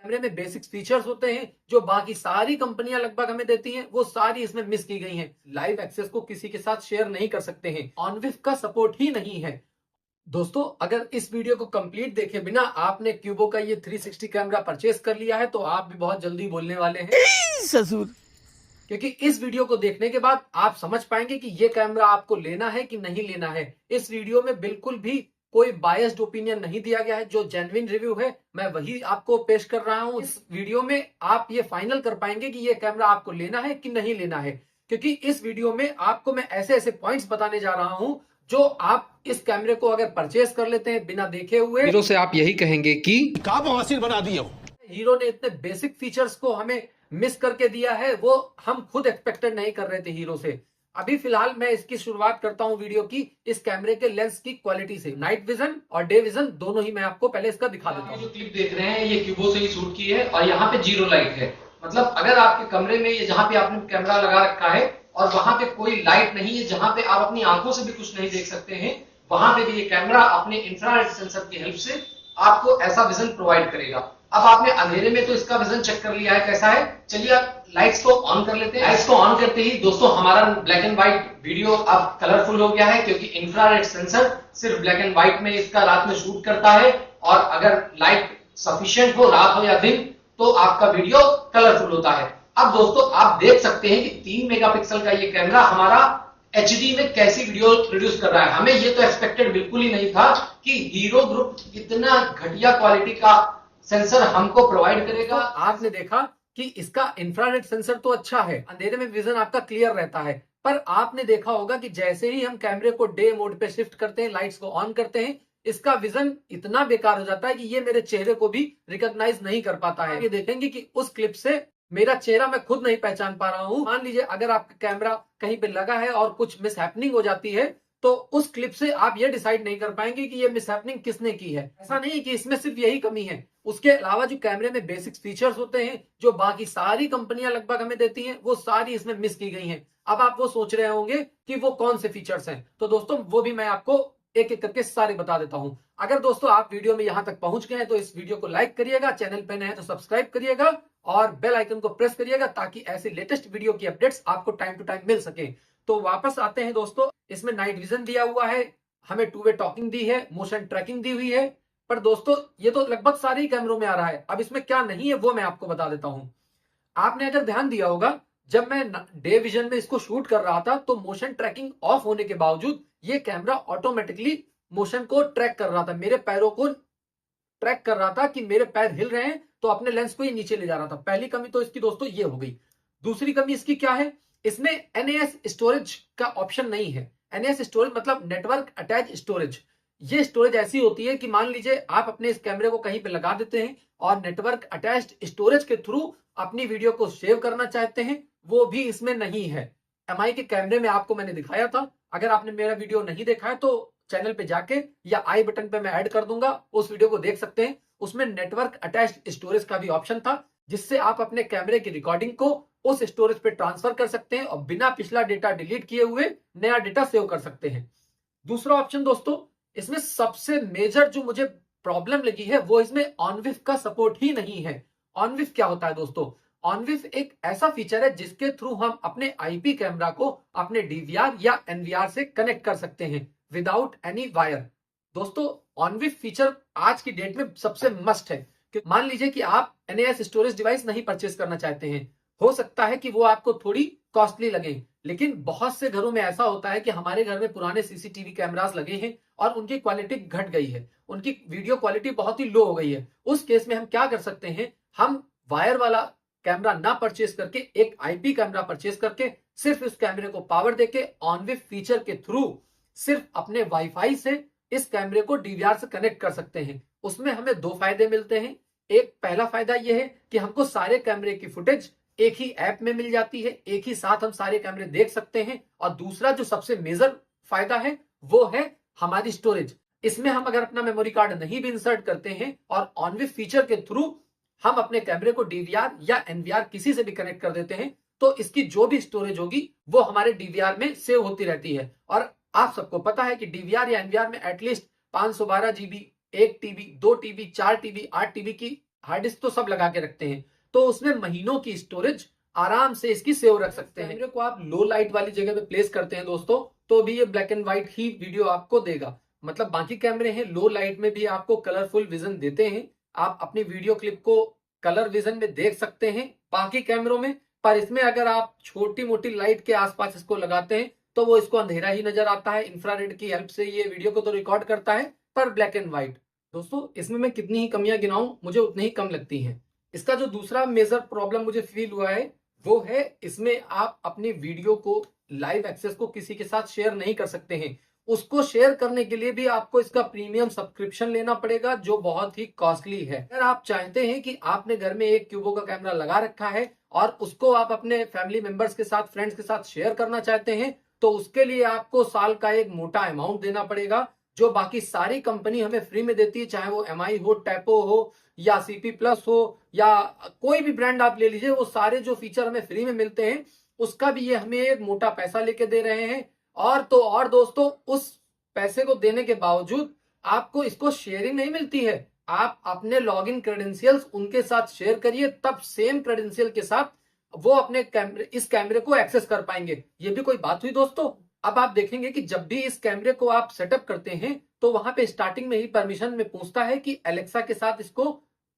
कैमरे में basic features होते हैं जो बाकी सारी कंपनियां लगभग हमें देती हैं, वो सारी इसमें मिस की गई हैं। लाइव एक्सेस को किसी के साथ शेयर नहीं कर सकते हैं, ऑनविफ का सपोर्ट ही नहीं है। दोस्तों, अगर इस वीडियो को कंप्लीट देखे बिना आपने क्यूबो का ये 360 कैमरा परचेस कर लिया है तो आप भी बहुत जल्दी बोलने वाले हैं ससुर, क्योंकि इस वीडियो को देखने के बाद आप समझ पाएंगे कि ये कैमरा आपको लेना है कि नहीं लेना है। इस वीडियो में बिल्कुल भी कोई बायस्ड ओपिनियन नहीं दिया गया है, जो जेन्युइन रिव्यू है मैं वही आपको पेश कर रहा हूं। इस वीडियो में आप ये फाइनल कर पाएंगे कि ये कैमरा आपको लेना है कि नहीं लेना है, क्योंकि इस वीडियो में आपको मैं ऐसे ऐसे पॉइंट्स बताने जा रहा हूं जो आप इस कैमरे को अगर परचेस कर लेते हैं बिना देखे हुए, हीरो से आप यही कहेंगे कि का बवासीर बना दिए हो। हीरो ने इतने बेसिक फीचर्स को हमें मिस करके दिया है, वो हम खुद एक्सपेक्टेड नहीं कर रहे थे हीरो से। अभी फिलहाल मैं इसकी शुरुआत करता हूं वीडियो की इस कैमरे के लेंस की क्वालिटी से। नाइट विजन और डे विजन दोनों ही मैं आपको पहले इसका दिखा देता हूं। जो क्लिप देख रहे हैं ये क्यूबो से ही शूट की है और यहाँ पे जीरो लाइट है। मतलब अगर आपके कमरे में ये जहां पे आपने कैमरा लगा रखा है और वहां पे कोई लाइट नहीं है, जहां पे आप अपनी आंखों से भी कुछ नहीं देख सकते हैं, वहां पे भी ये कैमरा अपने इंफ्रारेड सेंसर की हेल्प से आपको ऐसा विजन प्रोवाइड करेगा। अब आपने अंधेरे में तो इसका विजन चेक कर लिया है कैसा है। चलिए आप लाइट्स को ऑन कर लेते हैं। लाइट्स को ऑन करते ही दोस्तों हमारा ब्लैक एंड व्हाइट वीडियो अब कलरफुल हो गया है, क्योंकि इंफ्रारेड सेंसर सिर्फ ब्लैक एंड व्हाइट में इसका रात में शूट करता है, और अगर लाइट सफिशिएंट हो रात हो या दिन तो आपका वीडियो कलरफुल होता है। अब दोस्तों आप देख सकते हैं कि 3 मेगापिक्सल का ये कैमरा हमारा एचडी में कैसी वीडियो प्रोड्यूस कर रहा है। हमें ये तो एक्सपेक्टेड बिल्कुल ही नहीं था कि हीरो ग्रुप इतना घटिया क्वालिटी का सेंसर हमको प्रोवाइड करेगा। तो आपने देखा कि इसका इंफ्रारेड सेंसर तो अच्छा है, अंधेरे में विजन आपका क्लियर रहता है, पर आपने देखा होगा कि जैसे ही हम कैमरे को डे मोड पे शिफ्ट करते हैं, लाइट्स को ऑन करते हैं, इसका विजन इतना बेकार हो जाता है कि ये मेरे चेहरे को भी रिकॉग्नाइज नहीं कर पाता है। ये देखेंगे कि उस क्लिप से मेरा चेहरा मैं खुद नहीं पहचान पा रहा हूं। मान लीजिए अगर आपका कैमरा कहीं पे लगा है और कुछ मिस हैपनिंग हो जाती है तो उस क्लिप से आप ये डिसाइड नहीं कर पाएंगे कि ये मिस हैपनिंग किसने की है। ऐसा नहीं कि इसमें सिर्फ यही कमी है, उसके अलावा जो कैमरे में बेसिक फीचर्स होते हैं जो बाकी सारी कंपनियां लगभग हमें देती हैं, वो सारी इसमें मिस की गई हैं। अब आप वो सोच रहे होंगे कि वो कौन से फीचर्स हैं, तो दोस्तों वो भी मैं आपको एक एक करके सारे बता देता हूं। अगर दोस्तों आप वीडियो में यहां तक पहुंच गए हैं तो इस वीडियो को लाइक करिएगा, चैनल पे नए हैं तो सब्सक्राइब करिएगा और बेल आइकन को प्रेस करिएगा ताकि ऐसी लेटेस्ट वीडियो की अपडेट्स आपको टाइम टू टाइम मिल सके। तो वापस आते हैं दोस्तों, इसमें नाइट विजन दिया हुआ है, हमें टू वे टॉकिंग दी है, मोशन ट्रैकिंग दी हुई है, पर दोस्तों ये तो लगभग सारे ही कैमरों में आ रहा है। अब इसमें क्या नहीं है वो मैं आपको बता देता हूं। आपने अगर ध्यान दिया होगा जब मैं डे विजन में इसको शूट कर रहा था तो मोशन ट्रैकिंग ऑफ होने के बावजूद ये कैमरा ऑटोमेटिकली मोशन को ट्रैक कर रहा था, मेरे पैरों को ट्रैक कर रहा था कि मेरे पैर हिल रहे हैं तो अपने लेंस को ही नीचे ले जा रहा था। पहली कमी तो इसकी दोस्तों ये हो गई। दूसरी कमी इसकी क्या है, इसमें एनएएस स्टोरेज का ऑप्शन नहीं है। एनएएस स्टोरेज मतलब नेटवर्क अटैच स्टोरेज। ये स्टोरेज ऐसी होती है कि मान लीजिए आप अपने इस कैमरे को कहीं पे लगा देते हैं और नेटवर्क अटैच्ड स्टोरेज के थ्रू अपनी वीडियो को सेव करना चाहते हैं, वो भी इसमें नहीं है। एमआई के कैमरे में आपको मैंने दिखाया था, अगर आपने मेरा वीडियो नहीं देखा है तो चैनल पे जाके या आई बटन पे मैं ऐड कर दूंगा, उस वीडियो को देख सकते हैं। उसमें नेटवर्क अटैच्ड स्टोरेज का भी ऑप्शन था, जिससे आप अपने कैमरे की रिकॉर्डिंग को उस स्टोरेज पे ट्रांसफर कर सकते हैं और बिना पिछला डेटा डिलीट किए हुए नया डेटा सेव कर सकते हैं। दूसरा ऑप्शन दोस्तों, इसमें सबसे मेजर जो मुझे प्रॉब्लम लगी है वो इसमें ऑनविफ का सपोर्ट ही नहीं है। ऑनविफ क्या होता है दोस्तों? ऑनविफ एक ऐसा फीचर है जिसके थ्रू हम अपने आईपी कैमरा को अपने डीवीआर या एनवीआर से कनेक्ट कर सकते हैं विदाउट एनी वायर। दोस्तों ऑनविफ फीचर आज की डेट में सबसे मस्ट है। मान लीजिए कि आप एनएएस स्टोरेज डिवाइस नहीं परचेस करना चाहते हैं, हो सकता है कि वो आपको थोड़ी कॉस्टली लगे, लेकिन बहुत से घरों में ऐसा होता है कि हमारे घर में पुराने सीसीटीवी कैमरास लगे हैं और उनकी क्वालिटी घट गई है, उनकी वीडियो क्वालिटी बहुत ही लो हो गई है। उस केस में हम क्या कर सकते हैं, हम वायर वाला कैमरा ना परचेस करके एक आईपी कैमरा परचेस करके सिर्फ इस कैमरे को पावर देके ऑनविफ फीचर के थ्रू सिर्फ अपने वाईफाई से इस कैमरे को डीवीआर से कनेक्ट कर सकते हैं। उसमें हमें दो फायदे मिलते हैं। एक पहला फायदा यह है कि हमको सारे कैमरे की फुटेज एक ही ऐप में मिल जाती है, एक ही साथ हम सारे कैमरे देख सकते हैं। और दूसरा जो सबसे मेजर फायदा है वो है हमारी स्टोरेज। इसमें हम अगर अपना मेमोरी कार्ड नहीं भी इंसर्ट करते हैं और ऑनविफ फीचर के थ्रू हम अपने कैमरे को डीवीआर या एनवीआर किसी से भी कनेक्ट कर देते हैं तो इसकी जो भी स्टोरेज होगी वो हमारे डीवीआर में सेव होती रहती है। और आप सबको पता है कि डीवीआर या एनवीआर में at least 512 GB, 1 TB, 2 TB, 4 TB, 8 TB की हार्ड डिस्क तो सब लगा के रखते हैं, तो उसमें महीनों की स्टोरेज आराम से इसकी सेव रख सकते हैं। कैमरे को आप लो लाइट वाली जगह पे प्लेस करते हैं दोस्तों, तो भी ये black and white he video आपको देगा। मतलब बाकी कैमरे हैं लो लाइट में भी आपको कलरफुल विजन देते हैं, आप अपनी वीडियो क्लिप को कलर विजन में देख सकते हैं बाकी कैमरों में। पर इसमें अगर आप छोटी मोटी लाइट के आसपास इसको लगाते हैं तो वो इसको अंधेरा ही नजर आता है। इंफ्रारेड की हेल्प से ये वीडियो को तो रिकॉर्ड करता है, पर ब्लैक एंड व्हाइट। दोस्तों इसमें मैं कितनी ही कमियां गिनाऊं मुझे उतनी ही कम लगती हैं। इसका जो दूसरा मेजर प्रॉब्लम मुझे फील हुआ है वो है इसमें आप अपनी वीडियो को लाइव एक्सेस को किसी के साथ शेयर नहीं कर सकते हैं। उसको शेयर करने के लिए भी आपको इसका प्रीमियम सब्सक्रिप्शन लेना पड़ेगा, जो बहुत ही कॉस्टली है। अगर आप चाहते हैं कि आपने घर में एक क्यूबो का कैमरा लगा रखा है और उसको आप अपने फैमिली मेंबर्स के साथ, फ्रेंड्स के साथ शेयर करना चाहते हैं, तो उसके लिए आपको साल का एक मोटा अमाउंट देना पड़ेगा, जो बाकी सारी कंपनी हमें फ्री में देती है। चाहे वो एमआई हो, टैपो हो या सीपी प्लस हो या कोई भी ब्रांड आप ले लीजिए, वो सारे जो फीचर हमें फ्री में मिलते हैं उसका भी ये हमें एक मोटा पैसा लेके दे रहे हैं। और तो और दोस्तों, उस पैसे को देने के बावजूद आपको इसको शेयरिंग नहीं मिलती है। आप अपने लॉगिन क्रेडेंशियल्स उनके साथ शेयर करिए, तब सेम क्रेडेंशियल के साथ वो अपने इस कैमरे को एक्सेस कर पाएंगे। ये भी कोई बात हुई दोस्तों। अब आप देखेंगे कि जब भी इस कैमरे को आप सेटअप करते हैं तो वहां पे स्टार्टिंग में ही परमिशन में पूछता है कि एलेक्सा के साथ इसको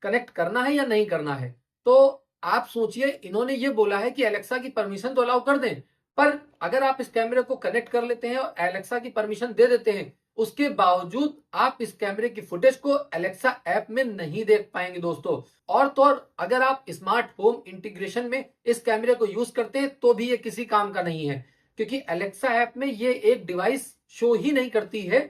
कनेक्ट करना है या नहीं करना है। तो आप सोचिए, इन्होंने ये बोला है कि एलेक्सा की परमिशन तो अलाउ कर दें, पर अगर आप इस कैमरे को कनेक्ट कर लेते हैं और एलेक्सा की परमिशन दे देते हैं, उसके बावजूद आप इस कैमरे की फुटेज को एलेक्सा ऐप में नहीं देख पाएंगे दोस्तों। और तो और अगर आप स्मार्ट होम इंटीग्रेशन में इस कैमरे को यूज करते हैं तो भी ये किसी काम का नहीं है, क्योंकि एलेक्सा ऐप में ये एक डिवाइस शो ही नहीं करती है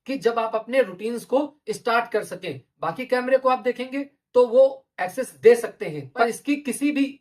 कि जब आप अपने रूटीन्स को स्टार्ट कर सकें। बाकी कैमरे को आप देखेंगे तो वो एक्सेस दे सकते हैं, पर इसकी किसी भी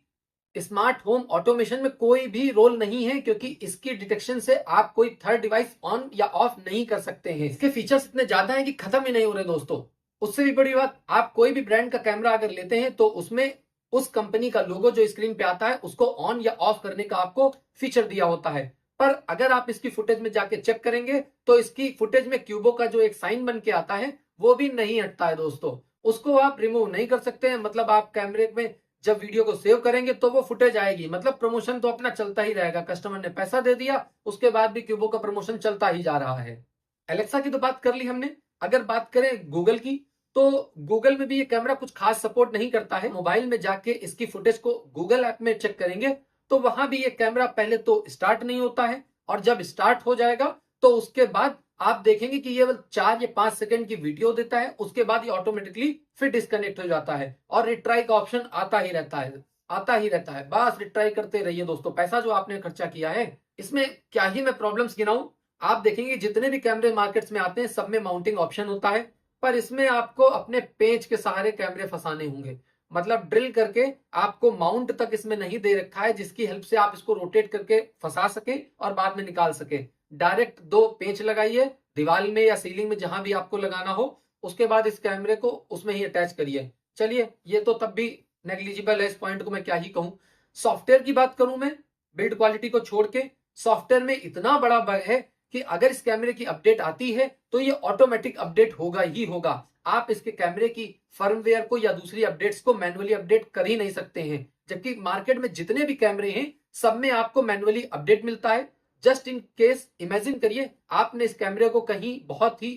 स्मार्ट होम ऑटोमेशन में कोई भी रोल नहीं है, क्योंकि इसकी डिटेक्शन से आप कोई थर्ड डिवाइस ऑन या ऑफ नहीं कर सकते हैं। इसके फीचर्स इतने ज्यादा हैं कि खत्म ही नहीं हो रहे दोस्तों। उससे भी बड़ी बात, आप कोई भी ब्रांड का कैमरा अगर लेते हैं तो उसमें उस कंपनी का लोगो जो स्क्रीन पे आता है उसको ऑन या ऑफ करने का आपको फीचर दिया होता है। पर अगर आप इसकी फुटेज में जाके चेक करेंगे तो इसकी फुटेज में क्यूबो का जो एक साइन बन के आता है वो भी नहीं हटता है दोस्तों। उसको आप रिमूव नहीं कर सकते हैं। मतलब आप कैमरे में जब वीडियो को सेव करेंगे तो वो फुटेज आएगी। मतलब प्रमोशन तो अपना चलता ही रहेगा, कस्टमर ने पैसा दे दिया उसके बाद भी क्यूबो का प्रमोशन चलता ही जा रहा है। एलेक्सा की तो बात कर ली हमने। अगर बात करें गूगल की, तो गूगल में भी ये कैमरा कुछ खास सपोर्ट नहीं करता है। मोबाइल में जाके इसकी फुटेज को गूगल ऐप में चेक करेंगे तो वहां भी ये कैमरा पहले तो स्टार्ट नहीं होता है, और जब स्टार्ट हो जाएगा तो उसके बाद आप देखेंगे कि ये 4 या 5 सेकंड की वीडियो देता है, उसके बाद ये ऑटोमेटिकली फिर डिस्कनेक्ट हो जाता है और रिट्राई का ऑप्शन आता ही रहता है। बस रिट्राई करते रहिए दोस्तों, पैसा जो आपने खर्चा किया है। इसमें क्या ही मैं प्रॉब्लम्स गिनाऊं। आप देखेंगे जितने भी कैमरे मार्केट्स में आते हैं सब में माउंटिंग ऑप्शन होता है, पर इसमें आपको अपने पेंच के सहारे कैमरे फंसाने होंगे। मतलब ड्रिल करके आपको माउंट तक इसमें नहीं दे रखा है जिसकी हेल्प से आप इसको रोटेट करके फंसा सके और बाद में निकाल सके। डायरेक्ट 2 पेंच लगाइए दीवार में या सीलिंग में, जहां भी आपको लगाना हो, उसके बाद इस कैमरे को उसमें ही अटैच करिए। चलिए, ये तो तब भी नेग्लिजिबल है, इस पॉइंट को मैं क्या ही कहूं। सॉफ्टवेयर की बात करूं मैं, बिल्ड क्वालिटी को छोड़ के, सॉफ्टवेयर में इतना बड़ा बग है कि अगर इस कैमरे की अपडेट आती है तो ये ऑटोमेटिक अपडेट होगा ही होगा। आप इसके कैमरे की फर्मवेयर को या दूसरी अपडेट्स को मैन्युअली अपडेट कर ही नहीं सकते हैं, जबकि मार्केट में जितने भी कैमरे हैं सब में आपको मैन्युअली अपडेट मिलता है। जस्ट इन केस इमेजिन करिए आपने इस कैमरे को कहीं बहुत ही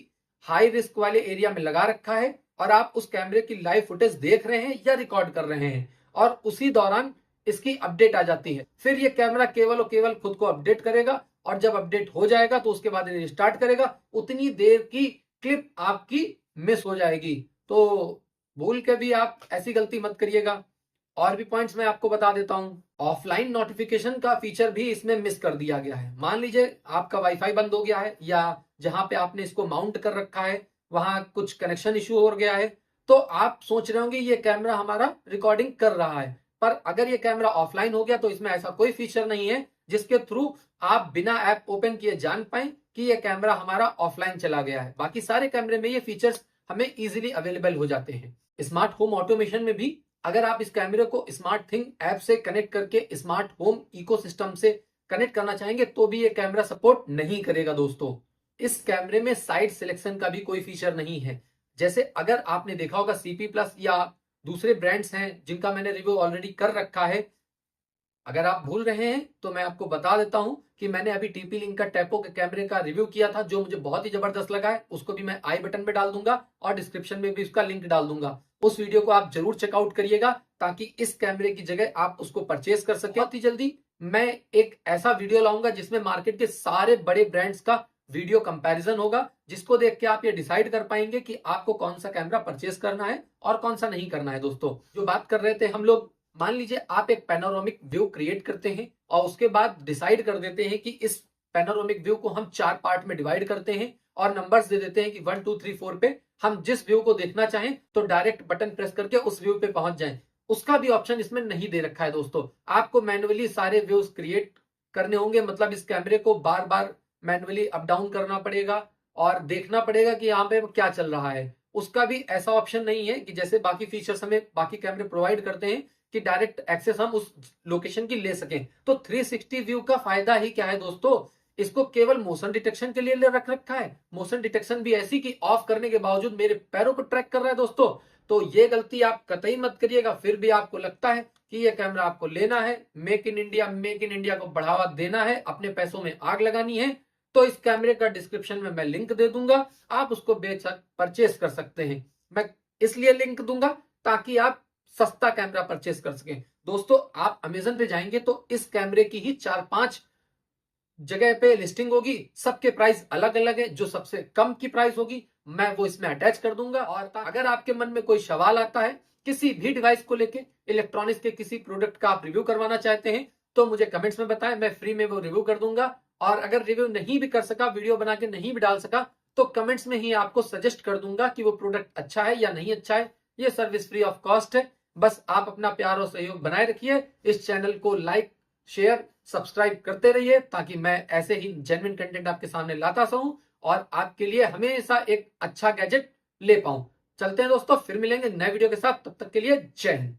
हाई रिस्क वाले एरिया में लगा रखा है और आप उस कैमरे की लाइव फुटेज देख रहे हैं या रिकॉर्ड कर रहे हैं और उसी दौरान इसकी अपडेट आ जाती है। फिर ये कैमरा केवल और केवल खुद को अपडेट करेगा और जब अपडेट हो जाएगा तो उसके बाद रिस्टार्ट करेगा। उतनी देर की क्लिप आपकी मिस हो जाएगी। तो भूल के भी आप ऐसी गलती मत करिएगा। और भी पॉइंट्स मैं आपको बता देता हूं। ऑफलाइन नोटिफिकेशन का फीचर भी इसमें मिस कर दिया गया है। मान लीजिए आपका वाईफाई बंद हो गया है या जहां पे आपने इसको माउंट कर रखा है वहां कुछ कनेक्शन इश्यू हो गया है, तो आप सोच रहे होंगे ये कैमरा हमारा रिकॉर्डिंग कर रहा है। पर अगर ये कैमरा ऑफलाइन हो गया तो इसमें ऐसा कोई फीचर नहीं है जिसके थ्रू आप बिना ऐप ओपन किए जान पाए कि ये कैमरा हमारा ऑफलाइन चला गया है। बाकी सारे कैमरे में ये फीचर्स हमें इजीली अवेलेबल हो जाते हैं। स्मार्ट होम ऑटोमेशन में भी अगर आप इस कैमरे को स्मार्ट थिंग ऐप से कनेक्ट करके स्मार्ट होम इकोसिस्टम से कनेक्ट करना चाहेंगे तो भी ये कैमरा सपोर्ट नहीं करेगा दोस्तों। इस कैमरे में साइड सिलेक्शन का भी कोई फीचर नहीं है। जैसे अगर आपने देखा होगा सीपी प्लस या दूसरे ब्रांड्स हैं जिनका मैंने रिव्यू ऑलरेडी कर रखा है। अगर आप भूल रहे हैं तो मैं आपको बता देता हूं कि मैंने अभी टीपी लिंक का टेपो के कैमरे का रिव्यू किया था, जो मुझे बहुत ही जबरदस्त लगा है। उसको भी मैं आई बटन पे डाल दूंगा और डिस्क्रिप्शन में भी उसका लिंक डाल दूंगा। उस वीडियो को आप जरूर चेकआउट करिएगा ताकि इस कैमरे की जगह आप उसको परचेज कर सके। बहुत ही जल्दी मैं एक ऐसा वीडियो लाऊंगा जिसमें मार्केट के सारे बड़े ब्रांड्स का वीडियो कंपैरिजन होगा, जिसको देख के आप ये डिसाइड कर पाएंगे कि आपको कौन सा कैमरा परचेज करना है और कौन सा नहीं करना है। दोस्तों, जो बात कर रहे थे हम लोग, मान लीजिए आप एक पैनोरामिक व्यू क्रिएट करते हैं और उसके बाद डिसाइड कर देते हैं कि इस पैनोरामिक व्यू को हम 4 पार्ट में डिवाइड करते हैं और नंबर्स दे देते हैं कि 1 2 3 4 पे हम जिस व्यू को देखना चाहें तो डायरेक्ट बटन प्रेस करके उस व्यू पे पहुंच जाएं। उसका भी ऑप्शन इसमें नहीं दे रखा है। दोस्तों, आपको मैन्युअली सारे व्यूज क्रिएट करने होंगे, मतलब इस कैमरे को बार बार मैन्युअली अप डाउन करना पड़ेगा और देखना पड़ेगा कि यहाँ पे क्या चल रहा है। उसका भी ऐसा ऑप्शन नहीं है कि जैसे बाकी फीचर्स हमें बाकी कैमरे प्रोवाइड करते हैं कि डायरेक्ट एक्सेस हम उस लोकेशन की ले सकें। तो 360 व्यू का फायदा ही क्या है दोस्तों, इसको केवल मोशन डिटेक्शन के लिए रख रखा है। मोशन डिटेक्शन भी ऐसी कि ऑफ करने के बावजूद मेरे पैरों को ट्रैक कर रहा है। दोस्तों, तो ये गलती आप कतई मत करिएगा। फिर भी आपको लगता है कि ये कैमरा आपको लेना है, मेक इन इंडिया को बढ़ावा देना है, अपने पैसों में आग लगानी है, तो इस कैमरे का डिस्क्रिप्शन में मैं लिंक दे दूंगा, आप उसको बेशक परचेस कर सकते हैं। मैं इसलिए लिंक दूंगा ताकि आप सस्ता कैमरा परचेस कर सकें। दोस्तों, आप अमेजन पे जाएंगे तो इस कैमरे की ही 4-5 जगह पे लिस्टिंग होगी, सबके प्राइस अलग अलग है। जो सबसे कम की प्राइस होगी मैं वो इसमें अटैच कर दूंगा। और अगर आपके मन में कोई सवाल आता है किसी भी डिवाइस को लेके, इलेक्ट्रॉनिक्स के किसी प्रोडक्ट का आप रिव्यू करवाना चाहते हैं, तो मुझे कमेंट्स में बताएं, मैं फ्री में वो रिव्यू कर दूंगा। और अगर रिव्यू नहीं भी कर सका, वीडियो बना के नहीं भी डाल सका, तो कमेंट्स में ही आपको सजेस्ट कर दूंगा कि वो प्रोडक्ट अच्छा है या नहीं अच्छा है। ये सर्विस फ्री ऑफ कॉस्ट है। बस आप अपना प्यार और सहयोग बनाए रखिए, इस चैनल को लाइक शेयर सब्सक्राइब करते रहिए ताकि मैं ऐसे ही जेन्युइन कंटेंट आपके सामने लाता रहूं और आपके लिए हमेशा एक अच्छा गैजेट ले पाऊं। चलते हैं दोस्तों, फिर मिलेंगे नए वीडियो के साथ। तब तक के लिए जय हिंद।